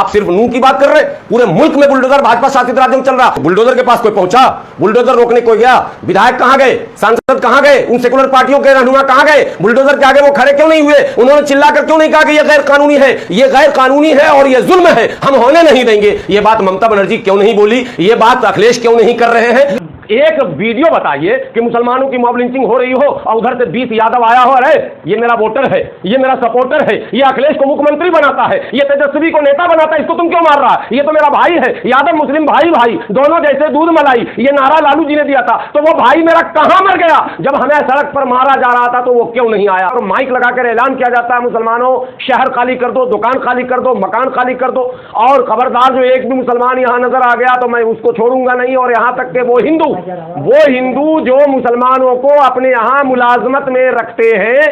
आप सिर्फ नूह की बात कर रहे हैं, पूरे मुल्क में बुलडोजर भाजपा शासित राज्य में चल रहा। बुलडोजर के पास कोई पहुंचा? बुलडोजर रोकने कोई गया? विधायक कहां गए? सांसद कहां गए? उन सेकुलर पार्टियों के रहनुमा कहां गए? बुलडोजर के आगे वो खड़े क्यों नहीं हुए? उन्होंने चिल्लाकर क्यों नहीं कहा कि ये गैर कानूनी है, ये गैर कानूनी है और ये जुल्म है, हम होने नहीं देंगे? ये बात ममता बनर्जी क्यों नहीं बोली? ये बात अखिलेश क्यों नहीं कर रहे हैं? एक वीडियो बताइए कि मुसलमानों की मॉब लिंचिंग हो रही हो और उधर से 20 यादव आया हो, अरे ये मेरा वोटर है, ये मेरा सपोर्टर है, ये अखिलेश को मुख्यमंत्री बनाता है, ये तेजस्वी को नेता बनाता है, इसको तुम क्यों मार रहा है? ये तो मेरा भाई है, यादव मुस्लिम भाई भाई दोनों जैसे दूध मलाई, ये नारा लालू जी ने दिया था, तो वो भाई मेरा कहां मर गया? जब हमें सड़क पर मारा जा रहा था तो वो क्यों नहीं आया? और माइक लगाकर ऐलान किया जाता है, मुसलमानों शहर खाली कर दो, दुकान खाली कर दो, मकान खाली कर दो, और खबरदार जो एक भी मुसलमान यहां नजर आ गया तो मैं उसको छोड़ूंगा नहीं। और यहां तक के वो हिंदू जो मुसलमानों को अपने यहां मुलाजमत में रखते हैं,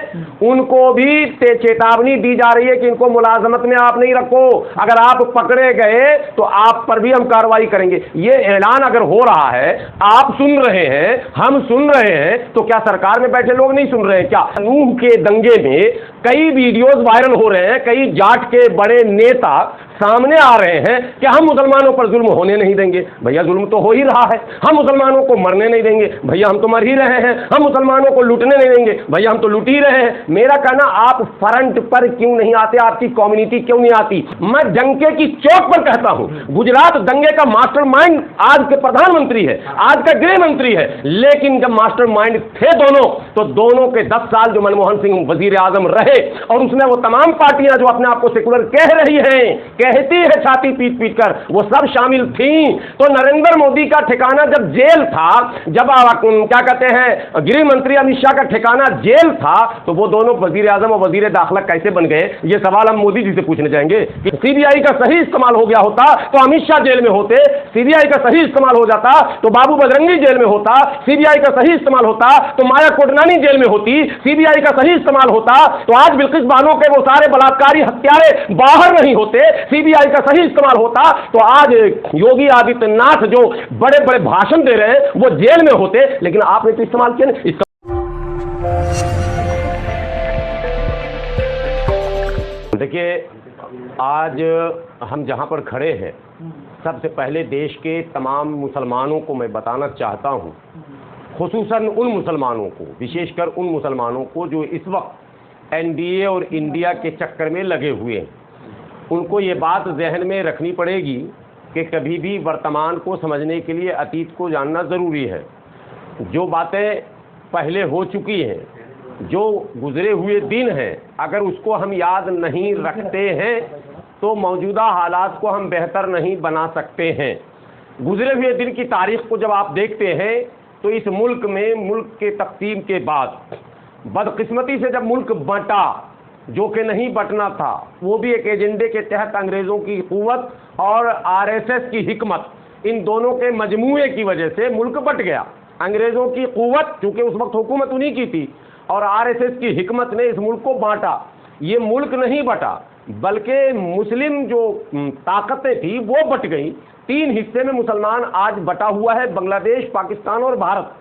उनको भी चेतावनी दी जा रही है कि इनको मुलाजमत में आप नहीं रखो, अगर आप पकड़े गए तो आप पर भी हम कार्रवाई करेंगे। ये ऐलान अगर हो रहा है, आप सुन रहे हैं, हम सुन रहे हैं, तो क्या सरकार में बैठे लोग नहीं सुन रहे हैं क्या? नूह के दंगे में कई वीडियोस वायरल हो रहे हैं, कई जाट के बड़े नेता सामने आ रहे हैं कि हम मुसलमानों पर जुल्म होने नहीं देंगे। भैया जुल्म तो हो ही रहा है, हम मुसलमानों को मरने नहीं देंगे, भैया हम तो मर ही रहे हैं, हम मुसलमानों को लूटने नहीं देंगे, भैया हम तो लूट ही रहे हैं। मेरा कहना, आप फ्रंट पर क्यों नहीं आते? आपकी कम्युनिटी क्यों नहीं आती? मैं डंके की चौक पर कहता हूं, गुजरात दंगे का मास्टरमाइंड आज के प्रधानमंत्री है, आज का गृह मंत्री है, लेकिन जब मास्टरमाइंड थे दोनों, तो दोनों के 10 साल जो मनमोहन सिंह वजीर आजम रहे, और उसमें वो तमाम पार्टियां जो अपने आप को सेकुलर कह रही हैं, कहती है छाती पीट पीट कर, वो सब शामिल थी। तो नरेंद्र मोदी का ठिकाना जब जेल था, जब क्या कहते हैं गृह मंत्री अमित शाह का ठिकाना जेल था, तो वो दोनों वजीर आजम और वजीर दाखिला कैसे बन गए? ये सवाल हम मोदी जी से पूछने जाएंगे। सीबीआई का सही इस्तेमाल हो गया होता तो अमित शाह जेल में होते, सीबीआई का सही इस्तेमाल हो जाता तो बाबू बजरंगी जेल में होता, सीबीआई का सही इस्तेमाल होता तो माया कोटनानी जेल में होती, सीबीआई का सही इस्तेमाल होता तो आज बिल्किस बानो के वो सारे बलात्कारी हत्यारे बाहर नहीं होते, सीबीआई का सही इस्तेमाल होता तो आज योगी आदित्यनाथ जो बड़े बड़े भाषण दे रहे हैं वो जेल में होते। लेकिन आपने तो इस्तेमाल किया नहीं इसका। देखिए, आज हम जहां पर खड़े हैं, सबसे पहले देश के तमाम मुसलमानों को मैं बताना चाहता हूं, खुसूसन उन मुसलमानों को, विशेषकर उन मुसलमानों को जो इस वक्त एनडीए और इंडिया के चक्कर में लगे हुए हैं, उनको ये बात जहन में रखनी पड़ेगी कि कभी भी वर्तमान को समझने के लिए अतीत को जानना ज़रूरी है। जो बातें पहले हो चुकी हैं, जो गुजरे हुए दिन हैं, अगर उसको हम याद नहीं रखते हैं तो मौजूदा हालात को हम बेहतर नहीं बना सकते हैं। गुजरे हुए दिन की तारीख को जब आप देखते हैं तो इस मुल्क में, मुल्क के तक़सीम के बाद बदकिस्मती से जब मुल्क बंटा, जो कि नहीं बटना था, वो भी एक एजेंडे के तहत अंग्रेज़ों की क़ुव्वत और आरएसएस की हिकमत, इन दोनों के मजमूए की वजह से मुल्क बट गया। अंग्रेज़ों की क़ुव्वत, चूँकि उस वक्त हुकूमत उन्हीं की थी, और आरएसएस की हिकमत ने इस मुल्क को बांटा। ये मुल्क नहीं बटा, बल्कि मुस्लिम जो ताकतें थी वो बट गई। 3 हिस्से में मुसलमान आज बटा हुआ है, बांग्लादेश, पाकिस्तान और भारत।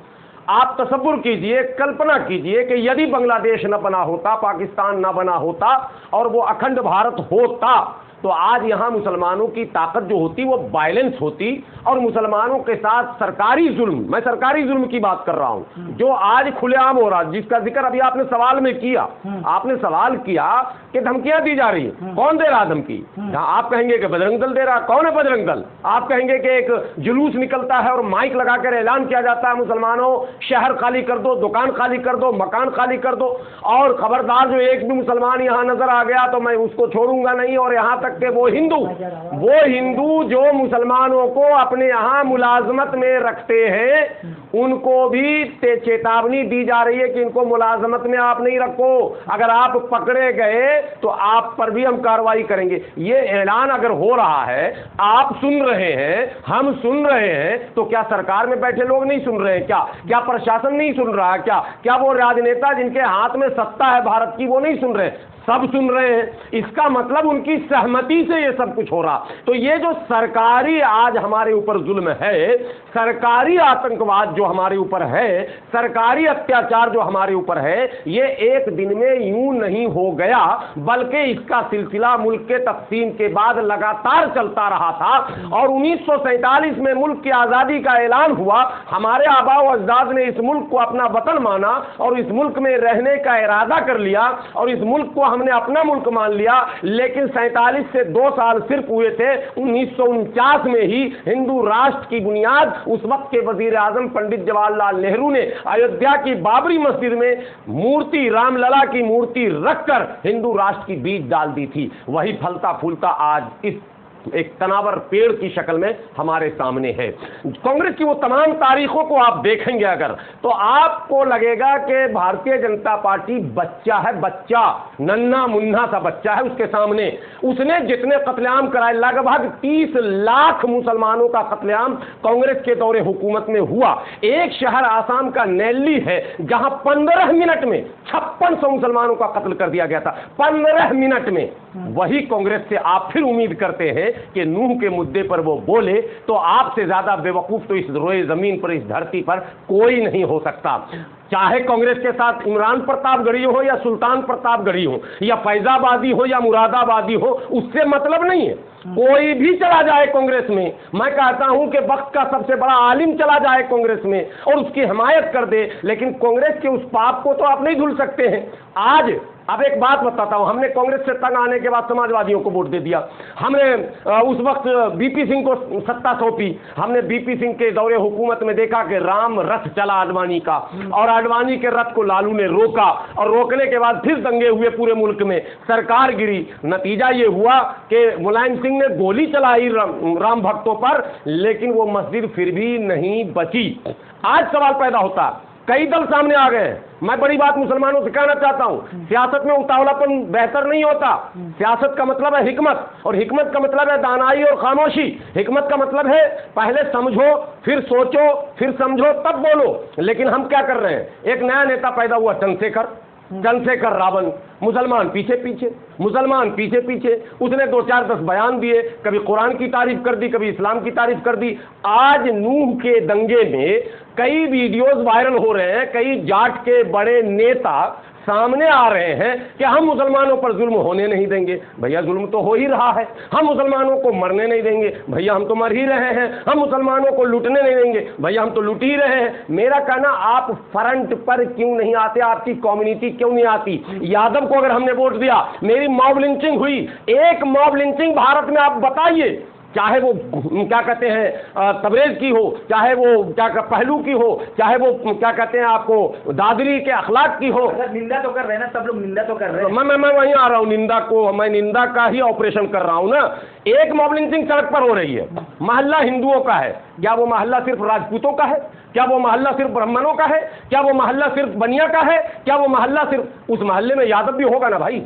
आप तसव्वुर कीजिए, कल्पना कीजिए कि यदि बांग्लादेश न बना होता, पाकिस्तान न बना होता और वो अखंड भारत होता, तो आज यहाँ मुसलमानों की ताकत जो होती वो बैलेंस होती, और मुसलमानों के साथ सरकारी जुल्म, मैं सरकारी जुल्म की बात कर रहा हूँ, जो आज खुलेआम हो रहा, जिसका जिक्र अभी आपने सवाल में किया। आपने सवाल किया कि धमकियां दी जा रही हैं, कौन दे रहा धमकी? आप कहेंगे कि बजरंग दल दे रहा, कौन है बजरंग दल? आप कहेंगे कि एक जुलूस निकलता है और माइक लगाकर ऐलान किया जाता है, मुसलमानों शहर खाली कर दो, दुकान खाली कर दो, मकान खाली कर दो, और खबरदार जो एक भी मुसलमान यहाँ नजर आ गया तो मैं उसको छोड़ूंगा नहीं। और यहाँ तक के वो हिंदू जो मुसलमानों को अपने यहां मुलाजमत में रखते हैं, उनको भी चेतावनी दी जा रही है कि इनको मुलाजमत में आप नहीं रखो, अगर आप पकड़े गए तो आप पर भी हम कार्रवाई करेंगे। ये ऐलान अगर हो रहा है, आप सुन रहे हैं, हम सुन रहे हैं, तो क्या सरकार में बैठे लोग नहीं सुन रहे हैं क्या? क्या प्रशासन नहीं सुन रहा है क्या? क्या वो राजनेता जिनके हाथ में सत्ता है भारत की, वो नहीं सुन रहे? सब सुन रहे हैं, इसका मतलब उनकी सहमति से ये सब कुछ हो रहा। तो ये जो सरकारी आज हमारे ऊपर जुल्म है, सरकारी आतंकवाद जो हमारे ऊपर है, सरकारी अत्याचार जो हमारे ऊपर है, ये एक दिन में यूं नहीं हो गया, बल्कि इसका सिलसिला मुल्क के तक़सीम के बाद लगातार चलता रहा था। और 1947 में मुल्क की आजादी का ऐलान हुआ, हमारे आबा व अजदाद ने इस मुल्क को अपना वतन माना और इस मुल्क में रहने का इरादा कर लिया और इस मुल्क को हमने अपना मुल्क मान लिया। लेकिन 47 से 2 साल सिर्फ हुए थे, 1949 में ही हिंदू राष्ट्र की बुनियाद उस वक्त के वजीर आजम पंडित जवाहरलाल नेहरू ने अयोध्या की बाबरी मस्जिद में मूर्ति, रामलला की मूर्ति रखकर हिंदू राष्ट्र की बीज डाल दी थी। वही फलता फूलता आज इस एक तनावर पेड़ की शक्ल में हमारे सामने है। कांग्रेस की वो तमाम तारीखों को आप देखेंगे अगर, तो आपको लगेगा कि भारतीय जनता पार्टी बच्चा है, बच्चा, नन्हा मुन्ना सा बच्चा है उसके सामने। उसने जितने कत्लेआम कराए, लगभग 30 लाख मुसलमानों का कत्लेआम कांग्रेस के दौरे हुकूमत में हुआ। एक शहर आसाम का नैली है जहां 15 मिनट में 5600 मुसलमानों का कत्ल कर दिया गया था, 15 मिनट में। वही कांग्रेस से आप फिर उम्मीद करते हैं कि नूह के मुद्दे पर वो बोले, तो आपसे ज्यादा बेवकूफ तो इस रोए जमीन पर, इस धरती पर कोई नहीं हो सकता। चाहे कांग्रेस के साथ इमरान प्रतापगढ़ी हो या सुल्तान प्रतापगढ़ी हो या फैजाबादी हो या मुरादाबादी हो, उससे मतलब नहीं है। कोई भी चला जाए कांग्रेस में, मैं कहता हूं कि वक्त का सबसे बड़ा आलिम चला जाए कांग्रेस में और उसकी हिमायत कर दे, लेकिन कांग्रेस के उस पाप को तो आप नहीं धुल सकते हैं। आज अब एक बात बताता हूं, हमने कांग्रेस से तंग आने के बाद समाजवादियों को वोट दे दिया। हमने उस वक्त बीपी सिंह को सत्ता सौंपी। हमने बीपी सिंह के दौरे हुकूमत में देखा कि राम रथ चला आडवाणी का, और आडवाणी के रथ को लालू ने रोका, और रोकने के बाद फिर दंगे हुए पूरे मुल्क में, सरकार गिरी। नतीजा ये हुआ कि मुलायम सिंह ने गोली चलाई राम भक्तों पर, लेकिन वो मस्जिद फिर भी नहीं बची। आज सवाल पैदा होता, कई दल सामने आ गए। मैं बड़ी बात मुसलमानों से कहना चाहता हूं, सियासत में उतावलापन बेहतर नहीं होता। सियासत का मतलब है हिकमत, और हिकमत का मतलब है दानाई और खामोशी। हिकमत का मतलब है पहले समझो, फिर सोचो, फिर समझो, तब बोलो। लेकिन हम क्या कर रहे हैं, एक नया नेता पैदा हुआ, चंद्रशेखर रावण, मुसलमान पीछे पीछे, मुसलमान पीछे पीछे। उसने 2-4-10 बयान दिए, कभी कुरान की तारीफ कर दी, कभी इस्लाम की तारीफ कर दी। आज नूह के दंगे में कई वीडियोस वायरल हो रहे हैं, कई जाट के बड़े नेता सामने आ रहे हैं कि हम मुसलमानों पर जुल्म होने नहीं देंगे। भैया जुल्म तो हो ही रहा है। हम मुसलमानों को मरने नहीं देंगे। भैया हम तो मर ही रहे हैं। हम मुसलमानों को लूटने नहीं देंगे। भैया हम तो लूट ही रहे हैं। मेरा कहना, आप फ्रंट पर क्यों नहीं आते? आपकी कम्युनिटी क्यों नहीं आती? यादव को अगर हमने वोट दिया, मेरी मॉब लिंचिंग हुई, एक मॉब लिंचिंग भारत में आप बताइए, चाहे वो क्या कहते हैं तबरेज की हो, चाहे वो क्या पहलू की हो, चाहे वो क्या कहते हैं आपको दादरी के अखलाक की हो। निंदा तो कर रहे हैं ना, सब लोग निंदा तो कर रहे हैं। मैं वहीं आ रहा हूँ, निंदा को, मैं निंदा का ही ऑपरेशन कर रहा हूँ ना। एक मॉब लिंचिंग सड़क पर हो रही है, मोहल्ला हिंदुओं का है, क्या वो मोहल्ला सिर्फ राजपूतों का है? क्या वो मोहल्ला सिर्फ ब्राह्मणों का है? क्या वो मोहल्ला सिर्फ बनिया का है? क्या वो मोहल्ला सिर्फ, उस मोहल्ले में यादव भी होगा ना भाई।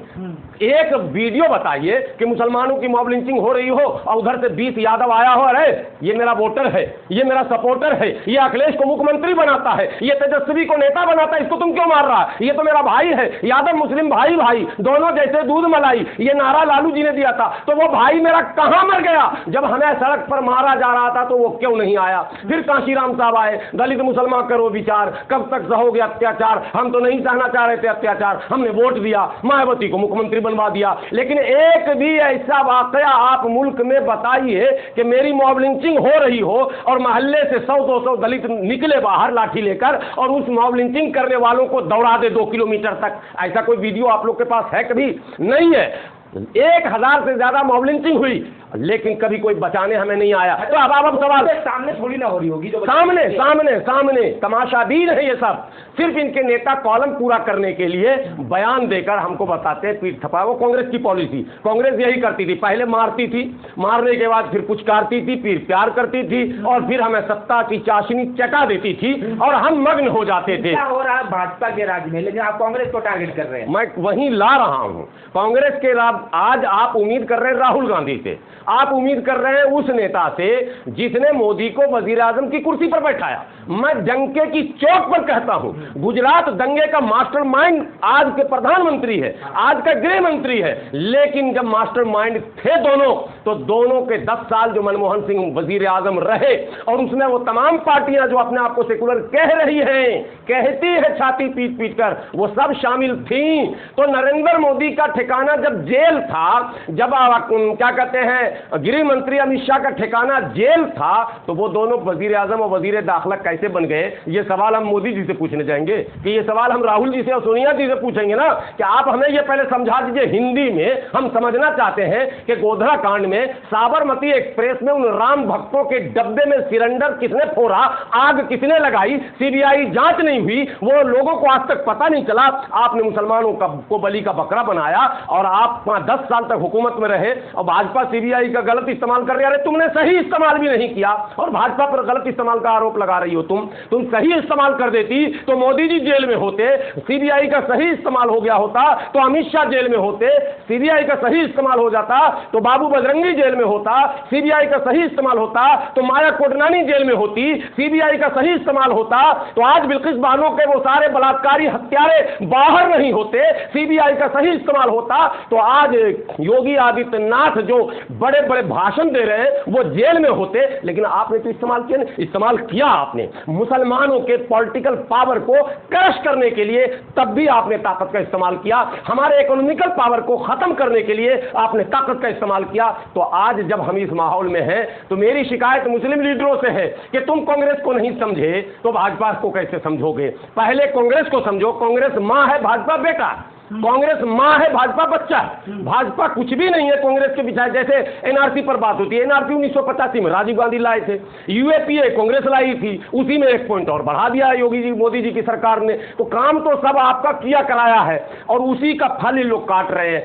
एक वीडियो बताइए कि मुसलमानों की मॉब लिंचिंग हो रही हो और उधर से 20 यादव आया हो, अरे ये मेरा वोटर है, ये मेरा सपोर्टर है, ये अखिलेश को मुख्यमंत्री बनाता है, ये तेजस्वी को नेता बनाता है, इसको तुम क्यों मार रहा है? ये तो मेरा भाई है, यादव मुस्लिम भाई भाई दोनों जैसे दूध मलाई, ये नारा लालू जी ने दिया था। तो वो भाई मेरा कहां मर गया? जब हमें सड़क पर मारा जा रहा था तो वो क्यों नहीं आया? फिर कांशीराम साहब आए, दलित मुसलमान करो विचार, कब तक सहोगे अत्याचार? हम तो नहीं सहना चाह रहे थे अत्याचार, हमने वोट दिया, मायावती को मुख्यमंत्री बनवा दिया। लेकिन एक भी ऐसा वाकया आप मुल्क में बताइए कि मेरी मॉब लिंचिंग हो रही हो और मोहल्ले से 100-200 दलित निकले बाहर लाठी लेकर और उस मॉब लिंचिंग करने वालों को दौड़ा दे 2 किलोमीटर तक। ऐसा कोई वीडियो आप लोग के पास है? कभी नहीं है। 1000 से ज्यादा मॉब लिंचिंग हुई, लेकिन कभी कोई बचाने हमें नहीं आया। तो अब सवाल, सामने थोड़ी ना हो रही होगी, जो सामने सामने सामने तमाशाबीन है ये सब। सिर्फ इनके नेता कॉलम पूरा करने के लिए बयान देकर हमको बताते हैं पीठ थपा। वो कांग्रेस की पॉलिसी, कांग्रेस यही करती थी, पहले मारती थी, मारने के बाद फिर पुचकारती थी, फिर प्यार करती थी, और फिर हमें सत्ता की चाशनी चटा देती थी और हम मग्न हो जाते थे। क्या हो रहा है भाजपा के राज में, लेकिन आप कांग्रेस को टारगेट कर रहे हैं। मैं वहीं ला रहा हूं कांग्रेस के। आज आप उम्मीद कर रहे हैं राहुल गांधी से, आप उम्मीद कर रहे हैं उस नेता से जिसने मोदी को वजीर आजम की कुर्सी पर बैठाया। मैं डंके की चोट पर कहता हूं, गुजरात दंगे का मास्टरमाइंड आज के प्रधानमंत्री है, आज का गृह मंत्री है, लेकिन जब मास्टरमाइंड थे दोनों, तो दोनों के 10 साल जो मनमोहन सिंह वजीर आजम रहे और उसमें वो तमाम पार्टियां जो अपने आप को सेकुलर कह रही हैं, कहती है छाती पीट पीट कर, वो सब शामिल थी। तो नरेंद्र मोदी का ठिकाना जब जेल था, जब क्या कहते हैं गृह मंत्री अमित शाह का ठिकाना जेल था, तो वो दोनों वजीर आजम और वजीर दाखिला कैसे बन गए? ये सवाल हम मोदी जी से पूछने जाएंगे कि ये सवाल हम राहुल जी से और सोनिया जी से पूछेंगे ना कि आप हमें ये पहले समझा दीजिए हिंदी में, हम समझना चाहते हैं कि गोधरा कांड में साबरमती एक्सप्रेस में उन राम भक्तों के डब्बे में सिलेंडर किसने फोड़ा, आग किसने लगाई, सीबीआई जांच नहीं हुई, वो लोगों को आज तक पता नहीं चला। आपने मुसलमानों को बलि का बकरा बनाया और आप 10 साल तक हुकूमत में रहे और भाजपा सीबीआई का गलत इस्तेमाल कर रही है। अरे तुमने सही इस्तेमाल भी नहीं किया और भाजपा पर गलत इस्तेमाल का आरोप लगा रही हो। तुम सही इस्तेमाल कर देती तो मोदी जी जेल में होते, सीबीआई का सही इस्तेमाल हो गया होता तो अमित शाह जेल में होते, सीबीआई का सही इस्तेमाल हो जाता तो बाबू बजरंगी जेल में होता, सीबीआई का सही इस्तेमाल होता तो माया कोडनानी जेल में होती, सीबीआई का सही इस्तेमाल होता तो आज बिल्किस बानो के वो सारे बलात्कारी हत्यारे बाहर नहीं होते, सीबीआई का सही इस्तेमाल होता तो आज योगी आदित्यनाथ जो बड़े बड़े भाषण दे रहे हैं वो जेल में होते। लेकिन आपने तो इस्तेमाल किया नहीं, इस्तेमाल किया आपने मुसलमानों के पॉलिटिकल पावर को क्रश करने के लिए, तब भी आपने ताकत का इस्तेमाल किया, हमारे इकोनॉमिकल पावर को खत्म करने के लिए आपने ताकत का इस्तेमाल किया। तो आज जब हम इस माहौल में हैं तो मेरी शिकायत मुस्लिम लीडरों से है कि तुम कांग्रेस को नहीं समझे तो भाजपा को कैसे समझोगे? पहले कांग्रेस को समझो, कांग्रेस मां है, भाजपा बेटा, कांग्रेस मां है, भाजपा बच्चा है। भाजपा कुछ भी नहीं है कांग्रेस के पीछे। जैसे एनआरसी पर बात होती है, एनआरसी 1985 में राजीव गांधी लाए थे, यूएपीए कांग्रेस लाई थी, उसी में 1 पॉइंट और बढ़ा दिया योगी जी मोदी जी की सरकार ने। तो काम तो सब आपका किया कराया है और उसी का फल ये लोग काट रहे हैं।